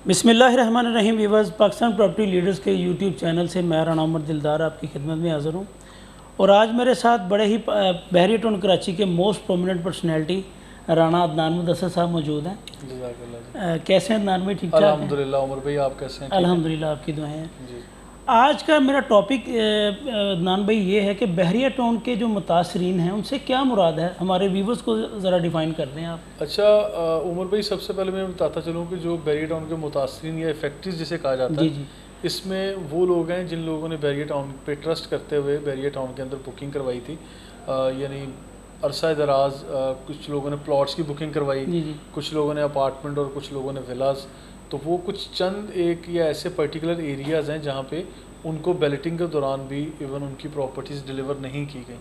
बिस्मिल्लाहिर्रहमानिर्रहीम। Viewers, Pakistan property leaders के YouTube channel से मैं राना उमर दिलदार आपकी खिदमत में हाज़िर हूँ। और आज मेरे साथ बड़े ही बहरिया टाउन कराची के most prominent personality Rana Adnan Mudassir साहब मौजूद हैं। कैसे हैं अदनान भाई? ठीक ठाक? अल्हम्दुलिल्लाह। उमर भाई आप कैसे हैं? अल्हम्दुलिल्लाह, आपकी दुआएं हैं जी। आज का मेरा टॉपिक अदनान भाई ये है कि बहरिया टाउन के जो मुतासरीन हैं उनसे क्या मुराद है, हमारे व्यूवर्स को ज़रा डिफ़ाइन कर दें आप। अच्छा उमर भाई, सबसे पहले मैं बताता चलूँ कि जो बहरिया टाउन के मुतासरीन या इफेक्टिव जिसे कहा जाता जी है, जी। इसमें वो लोग हैं जिन लोगों ने बहरिया टाउन पे ट्रस्ट करते हुए बहरिया टाउन के अंदर बुकिंग करवाई थी। यानी अरसा दराज कुछ लोगों ने प्लॉट्स की बुकिंग करवाई, जी जी। कुछ लोगों ने अपार्टमेंट और कुछ लोगों ने विलास। तो वो कुछ चंद एक या ऐसे पर्टिकुलर एरियाज़ हैं जहाँ पे उनको बैलेटिंग के दौरान भी इवन उनकी प्रॉपर्टीज़ डिलीवर नहीं की गई,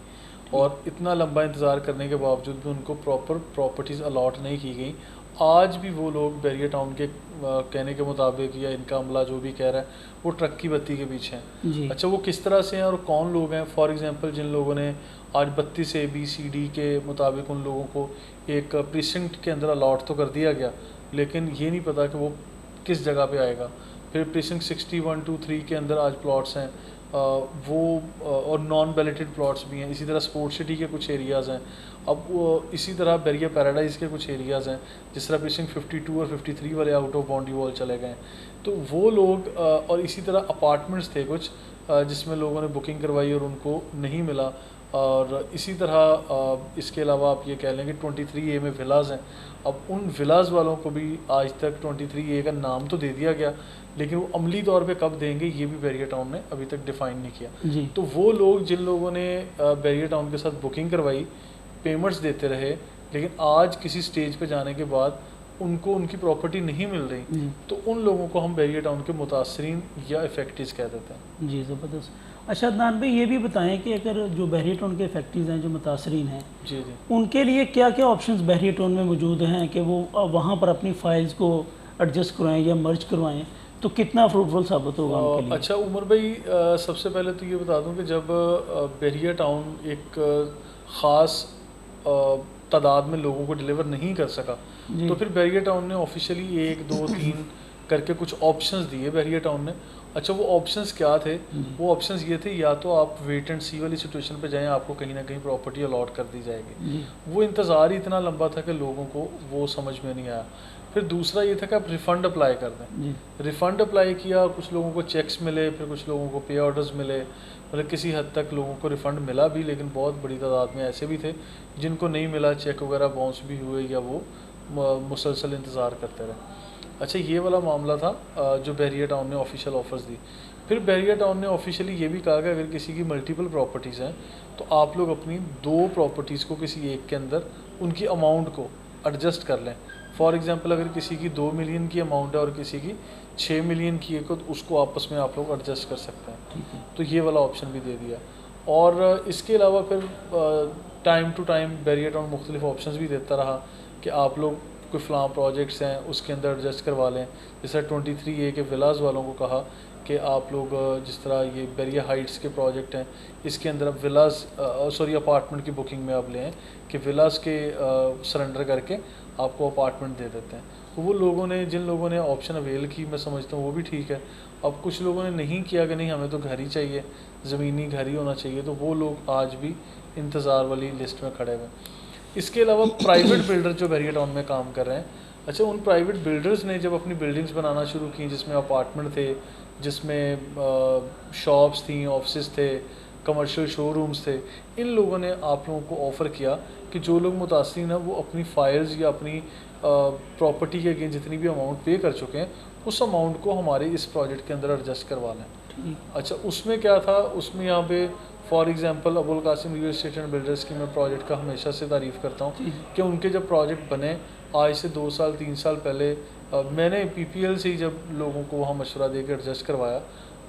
और इतना लंबा इंतज़ार करने के बावजूद भी उनको प्रॉपर प्रॉपर्टीज़ अलॉट नहीं की गई। आज भी वो लोग बहरिया टाउन के कहने के मुताबिक, या इनका अमला जो भी कह रहा है, वो ट्रक की बत्ती के पीछे हैं। जी। अच्छा, वो किस तरह से हैं और कौन लोग हैं? फॉर एग्जांपल, जिन लोगों ने आज 32 ABCD के मुताबिक उन लोगों को एक प्रीसिंक्ट के अंदर अलॉट तो कर दिया गया, लेकिन ये नहीं पता कि वो किस जगह पे आएगा। फिर प्रीसिंक्ट 61, 2, 3 के अंदर आज प्लॉट्स हैं, और नॉन बैलेटेड प्लॉट्स भी हैं। इसी तरह स्पोर्ट्स सिटी के कुछ एरियाज़ हैं। अब इसी तरह बैरिया पैराडाइज़ के कुछ एरियाज़ हैं, जिस तरह प्रीसिंक्ट 52 और 53 वाले आउट ऑफ बाउंड्री वॉल चले गए हैं। तो वो लोग और इसी तरह अपार्टमेंट्स थे कुछ जिसमें लोगों ने बुकिंग करवाई और उनको नहीं मिला। और इसी तरह इसके अलावा आप ये कह लें कि 23A में विलाज हैं। अब उन विलाज वालों को भी आज तक 23A का नाम तो दे दिया गया, लेकिन वो अमली तौर पे कब देंगे ये भी बहरिया टाउन ने अभी तक डिफ़ाइन नहीं किया। जी। तो वो लोग जिन लोगों ने बहरिया टाउन के साथ बुकिंग करवाई, पेमेंट्स देते रहे, लेकिन आज किसी स्टेज पे जाने के बाद उनको उनकी प्रॉपर्टी नहीं मिल रही, जी तो उन लोगों को हम बहरिया टाउन के मुतासरीन या इफेक्टिव्स कह देते हैं। जी, ज़बरदस्त। अच्छा अदनान भाई, ये भी बताएं कि अगर जो बहरिया टाउन के फैक्ट्रीज़ हैं, जो मुतासरीन हैं, जी जी। उनके लिए क्या क्या ऑप्शंस बहरिया टाउन में मौजूद हैं कि वो वहाँ पर अपनी फाइल्स को एडजस्ट करवाएं या मर्ज करवाएं, तो कितना फ्रूटफुल साबित होगा उनके लिए? अच्छा उमर भाई, सबसे पहले तो ये बता दूं कि जब बहरिया टाउन एक ख़ास तादाद में लोगों को डिलीवर नहीं कर सका, जी तो फिर बहरिया टाउन ने ऑफिशियली 1, 2, 3 करके कुछ ऑप्शंस दिए बहरिया टाउन ने। अच्छा, वो ऑप्शंस क्या थे? जी वो ऑप्शंस ये थे, या तो आप वेट एंड सी वाली सिचुएशन पे जाएं, आपको कहीं ना कहीं प्रॉपर्टी अलॉट कर दी जाएगी। जी वो इंतज़ार ही इतना लंबा था कि लोगों को वो समझ में नहीं आया। फिर दूसरा ये था कि आप रिफ़ंड अप्लाई कर दें। जी रिफ़ंड अप्लाई किया, कुछ लोगों को चेक्स मिले, फिर कुछ लोगों को पे ऑर्डर्स मिले, मतलब किसी हद तक लोगों को रिफ़ंड मिला भी, लेकिन बहुत बड़ी तादाद में ऐसे भी थे जिनको नहीं मिला, चेक वगैरह बाउंस भी हुए, या वो मुसलसल इंतज़ार करते रहे। अच्छा, ये वाला मामला था जो बहरिया टाउन ने ऑफिशियल ऑफर्स दी। फिर बहरिया टाउन ने ऑफिशियली ये भी कहा कि अगर किसी की मल्टीपल प्रॉपर्टीज़ हैं, तो आप लोग अपनी 2 प्रॉपर्टीज़ को किसी एक के अंदर उनकी अमाउंट को एडजस्ट कर लें। फॉर एग्जांपल, अगर किसी की 2 मिलियन की अमाउंट है और किसी की 6 मिलियन की है, तो उसको आपस में आप लोग एडजस्ट कर सकते हैं। ठीक है। तो ये वाला ऑप्शन भी दे दिया। और इसके अलावा फिर time to time Bahria Town मुख्तलिफ ऑप्शंस भी देता रहा कि आप लोग कोई फ़लाँ प्रोजेक्ट्स हैं उसके अंदर एडजस्ट करवा लें। जैसे 23A के विलाज वालों को कहा कि आप लोग जिस तरह ये बहरिया हाइट्स के प्रोजेक्ट हैं, इसके अंदर अब विलास अपार्टमेंट की बुकिंग में आप लें कि विलास के सरेंडर करके आपको अपार्टमेंट दे देते हैं। तो वो लोगों ने, जिन लोगों ने ऑप्शन अवेल की, मैं समझता हूँ वो भी ठीक है। अब कुछ लोगों ने नहीं किया कि नहीं हमें तो घर ही चाहिए, ज़मीनी घर ही होना चाहिए, तो वो लोग आज भी इंतज़ार वाली लिस्ट में खड़े हुए। इसके अलावा प्राइवेट बिल्डर जो बहरिया टाउन में काम कर रहे हैं, अच्छा, उन प्राइवेट बिल्डर्स ने जब अपनी बिल्डिंग्स बनाना शुरू की, जिसमें अपार्टमेंट थे, जिसमें शॉप्स थी, ऑफिस थे, कमर्शियल शोरूम्स थे, इन लोगों ने आप लोगों को ऑफ़र किया कि जो लोग मुतासिर हैं वो अपनी फ़ाइल्स या अपनी प्रॉपर्टी के अगेंस्ट जितनी भी अमाउंट पे कर चुके हैं, उस अमाउंट को हमारे इस प्रोजेक्ट के अंदर एडजस्ट करवा लें। ठीक। अच्छा, उसमें क्या था? उसमें यहाँ पे for example Abul Qasim real estate and builders की मैं प्रोजेक्ट का हमेशा से तारीफ़ करता हूँ कि उनके जब प्रोजेक्ट बने आज से 2 साल 3 साल पहले, मैंने PPL से ही जब लोगों को वहाँ मशवरा दे के एडजस्ट करवाया,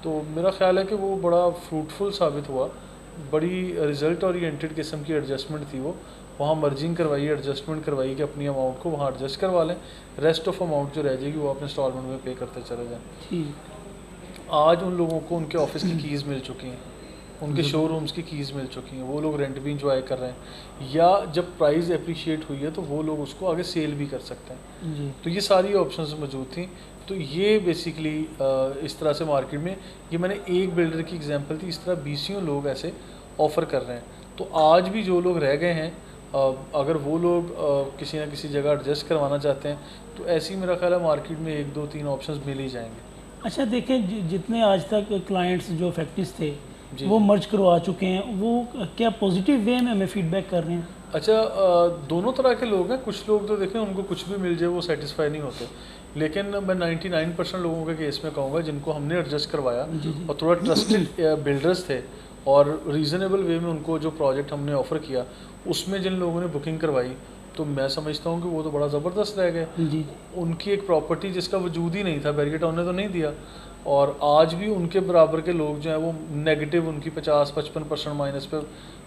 तो मेरा ख्याल है कि वो बड़ा फ्रूटफुल साबित हुआ। बड़ी रिज़ल्ट ओरिएंटेड किस्म की एडजस्टमेंट थी वो। वहाँ मर्जिंग करवाई, एडजस्टमेंट करवाई कि अपनी अमाउंट को वहाँ एडजस्ट करवा लें, रेस्ट ऑफ अमाउंट जो रह जाएगी वो आप इंस्टॉलमेंट में पे करते चले जाएँ। ठीक। आज उन लोगों को उनके ऑफिस की कीज़ मिल चुकी हैं। उनके शोरूम्स की कीज़ मिल चुकी हैं, वो लोग रेंट भी इंजॉय कर रहे हैं, या जब प्राइस अप्रिशिएट हुई है तो वो लोग उसको आगे सेल भी कर सकते हैं। जी तो ये सारी ऑप्शंस मौजूद थी। तो ये बेसिकली इस तरह से मार्केट में, ये मैंने एक बिल्डर की एग्जांपल थी, इस तरह बीसियों लोग ऐसे ऑफ़र कर रहे हैं। तो आज भी जो लोग रह गए हैं, अगर वो लोग किसी ना किसी जगह एडजस्ट करवाना चाहते हैं तो ऐसी मेरा ख्याल है मार्केट में 1 2 3 ऑप्शंस मिल ही जाएंगे। अच्छा देखें, जितने आज तक क्लाइंट्स जो फैक्ट्रीज थे जी। वो मर्ज करवा चुके हैं, वो क्या पॉजिटिव वे में हमें फीडबैक कर रहे हैं? अच्छा, दोनों तरह के लोग हैं। कुछ लोग तो देखें उनको कुछ भी मिल जाए वो सेटिस्फाई नहीं होते, लेकिन मैं 99% लोगों के केस में कहूँगा जिनको हमने एडजस्ट करवाया और थोड़ा ट्रस्टेड बिल्डर्स थे और रीज़नेबल वे में उनको जो प्रोजेक्ट हमने ऑफ़र किया उसमें जिन लोगों ने बुकिंग करवाई, तो मैं समझता हूँ कि वो तो बड़ा ज़बरदस्त रह गए। जी उनकी एक प्रॉपर्टी जिसका वजूद ही नहीं था, बैरियर टाउन ने तो नहीं दिया, और आज भी उनके बराबर के लोग जो हैं वो नेगेटिव, उनकी 50-55% माइनस पे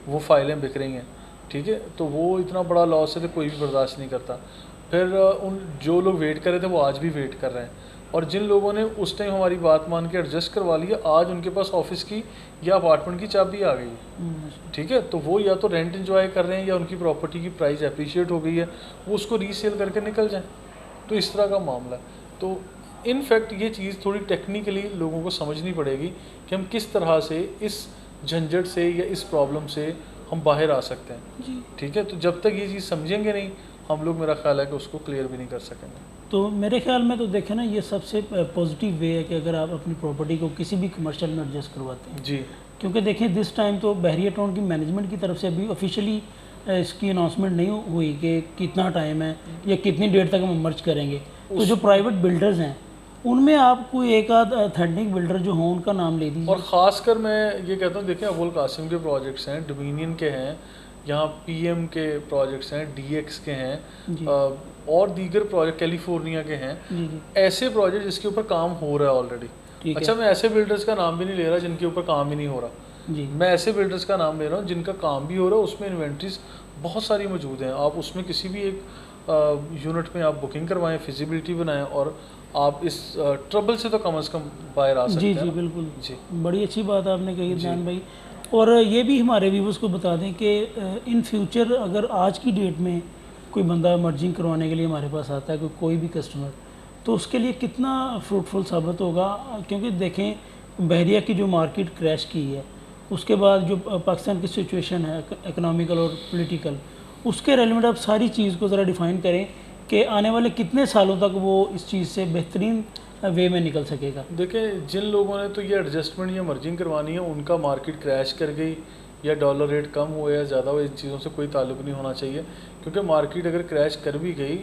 वो फाइलें बिक रही हैं। ठीक है, तो वो इतना बड़ा लॉस है तो कोई भी बर्दाश्त नहीं करता। फिर उन जो लोग वेट कर रहे थे वो आज भी वेट कर रहे हैं, और जिन लोगों ने उस टाइम हमारी बात मान के एडजस्ट करवा लिया, आज उनके पास ऑफिस की या अपार्टमेंट की चाबी आ गई है। ठीक है, तो वो या तो रेंट एंजॉय कर रहे हैं या उनकी प्रॉपर्टी की प्राइस अप्रिशिएट हो गई है, वो उसको रीसेल करके निकल जाएं। तो इस तरह का मामला है। तो इनफैक्ट ये चीज़ थोड़ी टेक्निकली लोगों को समझनी पड़ेगी कि हम किस तरह से इस झंझट से या इस प्रॉब्लम से हम बाहर आ सकते हैं। जी। ठीक है, तो जब तक ये चीज़ समझेंगे नहीं हम लोग, मेरा ख्याल है कि उसको क्लियर भी नहीं कर सकेंगे। तो मेरे ख्याल में तो देखें ना, ये सबसे पॉजिटिव वे है कि अगर आप अपनी प्रॉपर्टी को किसी भी कमर्शियल में एडजस्ट करवाते हैं। जी। क्योंकि देखें दिस टाइम तो बैरियर टाउन की मैनेजमेंट की तरफ से अभी ऑफिशियली इसकी अनाउंसमेंट नहीं हुई कि कितना टाइम है या कितनी देर तक हम मर्ज करेंगे। तो जो प्राइवेट बिल्डर्स हैं उनमें आप कोई एक आध ऑथेंटिक बिल्डर जो हों उनका नाम ले दीजिए। और ख़ासकर मैं ये कहता हूँ, देखिए अबुल कासिम के प्रोजेक्ट्स हैं, डोमिनियन के हैं, यहाँ पीएम के प्रोजेक्ट्स हैं, डीएक्स के हैं, और दीगर प्रोजेक्ट कैलिफोर्निया के हैं। जी। ऐसे प्रोजेक्ट जिसके ऊपर काम हो रहा है ऑलरेडी। अच्छा, मैं ऐसे बिल्डर्स का नाम भी नहीं ले रहा जिनके ऊपर काम ही नहीं हो रहा। जी। मैं ऐसे बिल्डर्स का नाम ले रहा हूँ जिनका काम भी हो रहा है, उसमें इन्वेंट्रीज बहुत सारी मौजूद हैं। आप उसमें किसी भी एक यूनिट में आप बुकिंग करवाएं, फिजिबिलिटी बनाएं, और आप इस ट्रबल से तो कम से कम बाहर आ सकते हैं। जी बिल्कुल जी। बड़ी अच्छी बात आपने कही अदनान भाई। और ये भी हमारे व्यूवर्स को बता दें कि इन फ्यूचर अगर आज की डेट में कोई बंदा मर्जिंग करवाने के लिए हमारे पास आता है, कोई भी कस्टमर, तो उसके लिए कितना फ्रूटफुल साबित होगा। क्योंकि देखें बहरिया की जो मार्केट क्रैश की है, उसके बाद जो पाकिस्तान की सिचुएशन है इकोनॉमिकल और पॉलिटिकल, उसके रेलिवेंट आप सारी चीज़ को ज़रा डिफ़ाइन करें कि आने वाले कितने सालों तक वो इस चीज़ से बेहतरीन वे में निकल सकेगा। देखें, जिन लोगों ने तो ये एडजस्टमेंट या मर्जिंग करवानी है, उनका मार्केट क्रैश कर गई या डॉलर रेट कम हुआ या ज़्यादा हुआ, इन चीज़ों से कोई ताल्लुक नहीं होना चाहिए। क्योंकि मार्केट अगर क्रैश कर भी गई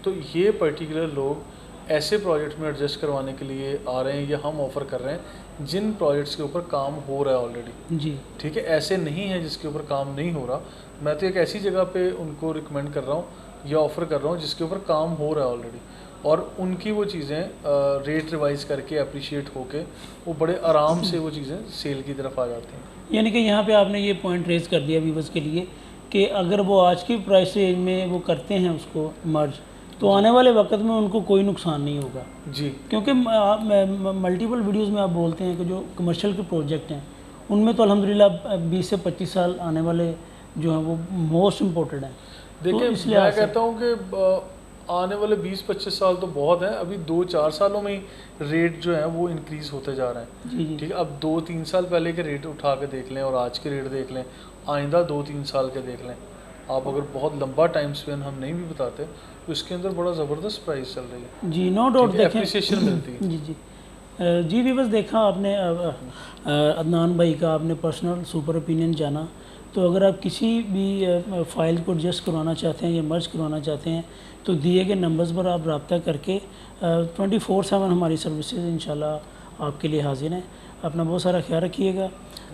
तो ये पर्टिकुलर लोग ऐसे प्रोजेक्ट में एडजस्ट करवाने के लिए आ रहे हैं या हम ऑफ़र कर रहे हैं जिन प्रोजेक्ट्स के ऊपर काम हो रहा है ऑलरेडी। जी। ठीक है, ऐसे नहीं है जिसके ऊपर काम नहीं हो रहा। मैं तो एक ऐसी जगह पे उनको रिकमेंड कर रहा हूँ या ऑफ़र कर रहा हूँ जिसके ऊपर काम हो रहा है ऑलरेडी, और उनकी वो चीज़ें रेट रिवाइज करके अप्रिशिएट होके वो बड़े आराम से वो चीज़ें सेल की तरफ आ जाती हैं। यानी कि यहाँ पे आपने ये पॉइंट रेज कर दिया व्यूवर्स के लिए कि अगर वो आज की प्राइस रेंज में वो करते हैं उसको मर्ज, तो आने वाले वक्त में उनको कोई नुकसान नहीं होगा। जी। क्योंकि मल्टीपल वीडियोस में आप बोलते हैं कि जो कमर्शियल के प्रोजेक्ट हैं उनमें तो अल्हम्दुलिल्लाह 20 से 25 साल आने वाले जो हैं वो मोस्ट इम्पोर्टेंट हैं। देखिए, मैं कहता हूँ कि आने वाले 20-25 साल तो बहुत हैं, अभी 2-4 सालों में ही रेट जो है वो इंक्रीज़ होते जा रहे हैं। जी। ठीक है, अब 2-3 साल पहले के रेट उठा के देख लें और आज के रेट देख लें, आइंदा 2-3 साल के देख लें। आप अगर बहुत लंबा टाइम स्पेन हम नहीं भी बताते तो इसके अंदर बड़ा ज़बरदस्त प्राइस चल रही है। जी, नो डाउट। देखें, एप्रिसिएशन मिलती है। जी व्यूवर्स, देखा आपने अदनान भाई का आपने पर्सनल सुपर ओपिनियन जाना। तो अगर आप किसी भी फ़ाइल को एडजस्ट करवाना चाहते हैं या मर्ज करवाना चाहते हैं तो दिए गए नंबर्स पर आप रब्ता करके 24/7 हमारी सर्विसेज इंशाल्लाह आपके लिए हाजिर हैं। अपना बहुत सारा ख्याल रखिएगा,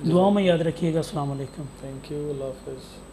दुआओं में याद रखिएगा। अस्सलाम वालेकुम। Thank you. अल्लाह हाफ़िज़।